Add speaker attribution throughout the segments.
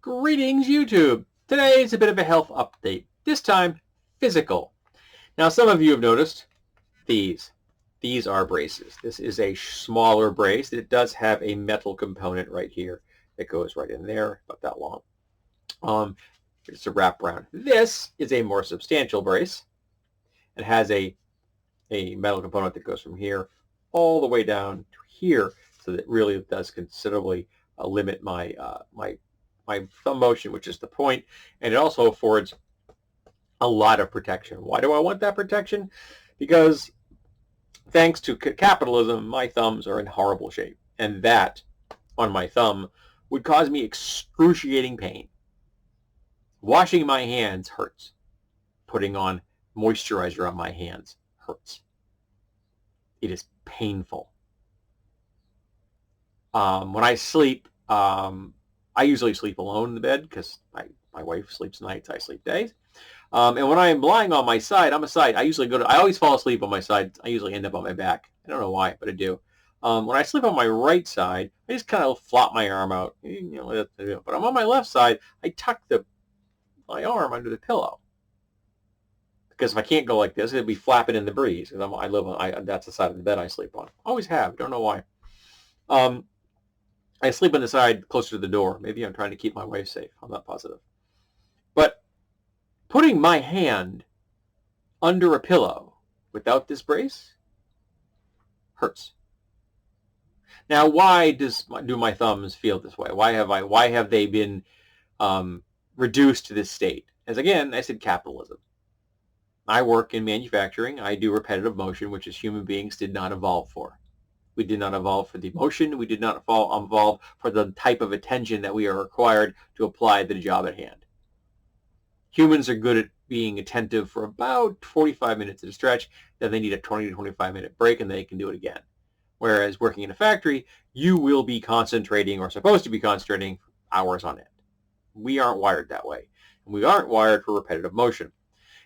Speaker 1: Greetings, YouTube. Today is a bit of a health update, this time physical. Now, some of you have noticed these. These are braces. This is a smaller brace. It does have a metal component right here that goes right in there, about that long. It's a wrap around. This is a more substantial brace. It has a metal component that goes from here all the way down to here, so that really does considerably limit my my thumb motion, which is the point, and it also affords a lot of protection. Why do I want that protection? Because thanks to capitalism, my thumbs are in horrible shape, and that on my thumb would cause me excruciating pain. Washing my hands hurts. Putting on moisturizer on my hands hurts. It is painful. When I sleep, I usually sleep alone in the bed because my wife sleeps nights, I sleep days. And when I'm lying on my side, I always fall asleep on my side. I usually end up on my back. I don't know why, but I do. When I sleep on my right side, I just kind of flop my arm out. But I'm on my left side, I tuck my arm under the pillow. Because if I can't go like this, it'd be flapping in the breeze. That's the side of the bed I sleep on. Always have. Don't know why. I sleep on the side closer to the door. Maybe I'm trying to keep my wife safe. I'm not positive. But putting my hand under a pillow without this brace hurts. Now, why do my thumbs feel this way? Why have they been reduced to this state? As again, I said capitalism. I work in manufacturing. I do repetitive motion, which is human beings did not evolve for. We did not evolve for the motion. We did not evolve for the type of attention that we are required to apply to the job at hand. Humans are good at being attentive for about 45 minutes at a stretch. Then they need a 20 to 25 minute break and they can do it again. Whereas working in a factory, you will be concentrating or supposed to be concentrating hours on it. We aren't wired that way. And we aren't wired for repetitive motion.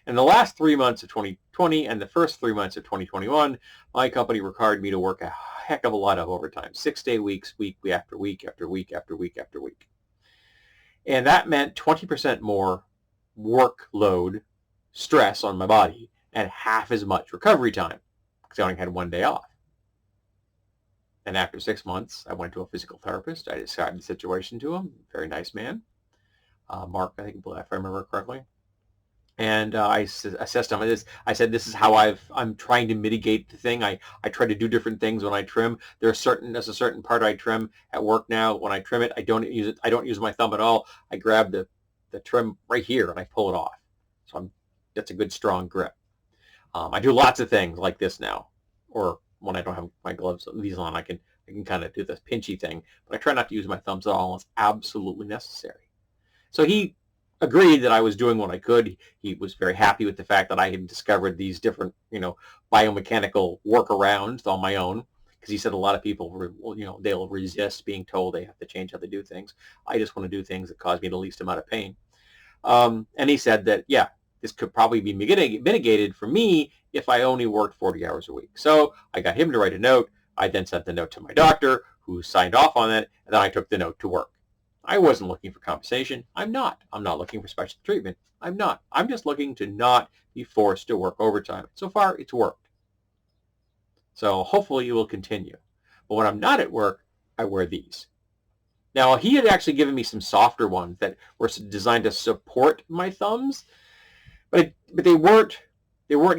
Speaker 1: In the last 3 months of 2020 and the first 3 months of 2021, my company required me to work a heck of a lot of overtime, 6-day weeks, week after week after week after week after week. And that meant 20% more workload, stress on my body, and half as much recovery time because I only had 1 day off. And after 6 months, I went to a physical therapist. I described the situation to him. Very nice man. Mark, I think, if I remember correctly. And I assessed him. I said, this is how I'm trying to mitigate the thing. I try to do different things when I trim. There's a certain part I trim at work now. When I trim it, I don't use my thumb at all. I grab the trim right here and I pull it off. So that's a good strong grip. I do lots of things like this now. Or when I don't have my gloves, these on, I can kind of do this pinchy thing. But I try not to use my thumbs at all unless absolutely necessary. So he agreed that I was doing what I could. He was very happy with the fact that I had discovered these different, biomechanical workarounds on my own. Because he said a lot of people, they'll resist being told they have to change how they do things. I just want to do things that cause me the least amount of pain. And he said that, yeah, this could probably be mitigated for me if I only worked 40 hours a week. So I got him to write a note. I then sent the note to my doctor, who signed off on it, and then I took the note to work. I wasn't looking for compensation. I'm not looking for special treatment. I'm not. I'm just looking to not be forced to work overtime. So far, it's worked. So hopefully it will continue. But when I'm not at work, I wear these. Now, he had actually given me some softer ones that were designed to support my thumbs, but they weren't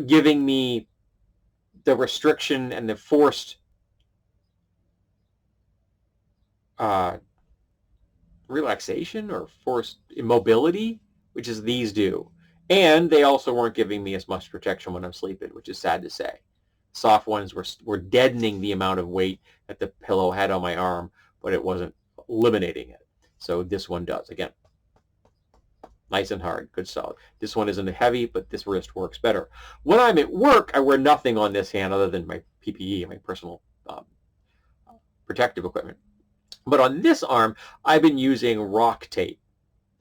Speaker 1: giving me the restriction and the forced relaxation or forced immobility, which is these do. And they also weren't giving me as much protection when I'm sleeping, which is sad to say. Soft ones were deadening the amount of weight that the pillow had on my arm, but it wasn't eliminating it. So this one does. Again, nice and hard, good solid. This one isn't heavy, but this wrist works better. When I'm at work, I wear nothing on this hand other than my PPE, my personal protective equipment. But on this arm, I've been using rock tape,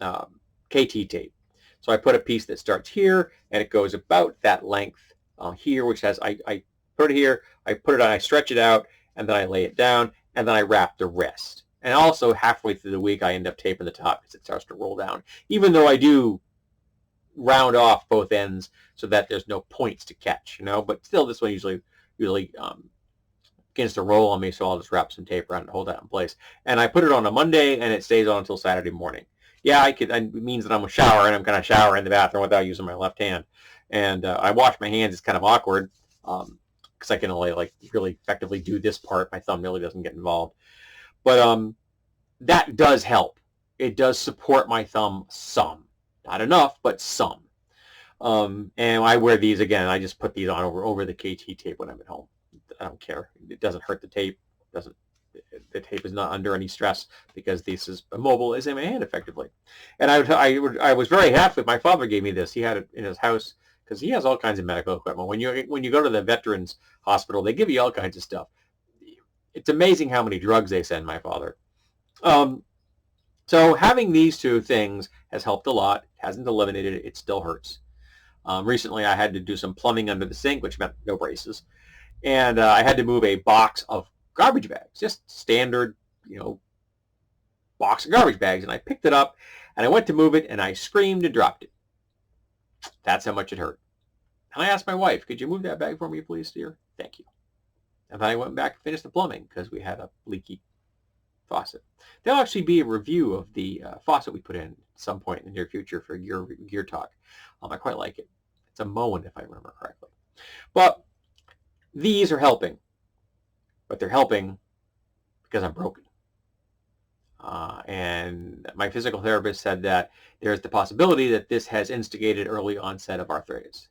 Speaker 1: KT tape. So I put a piece that starts here, and it goes about that length here, which has, I put it here, I put it on, I stretch it out, and then I lay it down, and then I wrap the rest. And also halfway through the week, I end up taping the top because it starts to roll down, even though I do round off both ends so that there's no points to catch, but still this one usually begins to roll on me, so I'll just wrap some tape around and hold that in place. And I put it on a Monday, and it stays on until Saturday morning. Yeah, it means that I'm going to shower, and I'm going to shower in the bathroom without using my left hand. And I wash my hands. It's kind of awkward because I can only really effectively do this part. My thumb really doesn't get involved. But that does help. It does support my thumb some. Not enough, but some. And I wear these again. I just put these on over the KT tape when I'm at home. I don't care. It doesn't hurt the tape. The tape is not under any stress because this is immobile as in my hand effectively. And I was very happy. My father gave me this. He had it in his house because he has all kinds of medical equipment. When you go to the Veterans Hospital, they give you all kinds of stuff. It's amazing how many drugs they send my father. So having these two things has helped a lot. It hasn't eliminated it. It still hurts. Recently, I had to do some plumbing under the sink, which meant no braces. And I had to move a box of garbage bags, just standard, box of garbage bags. And I picked it up, and I went to move it, and I screamed and dropped it. That's how much it hurt. And I asked my wife, could you move that bag for me, please, dear? Thank you. And then I went back and finished the plumbing because we had a leaky faucet. There'll actually be a review of the faucet we put in at some point in the near future for Gear Talk. I quite like it. It's a Moen, if I remember correctly. But these are helping. But they're helping because I'm broken. And my physical therapist said that there's the possibility that this has instigated early onset of arthritis.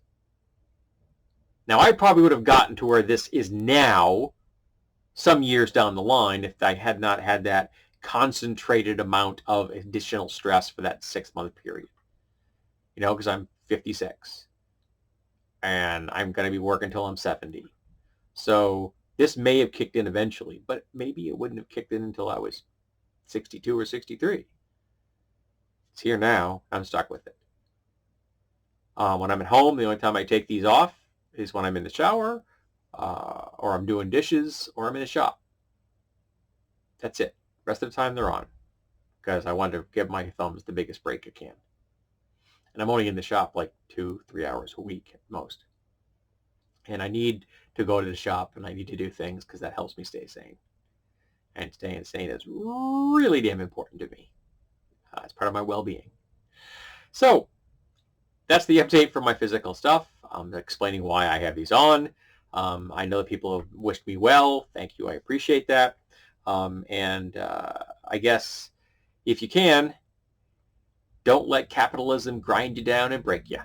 Speaker 1: Now, I probably would have gotten to where this is now some years down the line if I had not had that concentrated amount of additional stress for that 6-month period. Because I'm 56 and I'm going to be working until I'm 70. So this may have kicked in eventually, but maybe it wouldn't have kicked in until I was 62 or 63. It's here now. I'm stuck with it. When I'm at home, the only time I take these off is when I'm in the shower, or I'm doing dishes, or I'm in the shop. That's it. The rest of the time they're on because I want to give my thumbs the biggest break I can. And I'm only in the shop like 2-3 hours a week at most. And I need to go to the shop and I need to do things because that helps me stay sane. And staying sane is really damn important to me. It's part of my well-being. So that's the update for my physical stuff. I'm explaining why I have these on. I know that people have wished me well. Thank you. I appreciate that. I guess if you can, don't let capitalism grind you down and break you.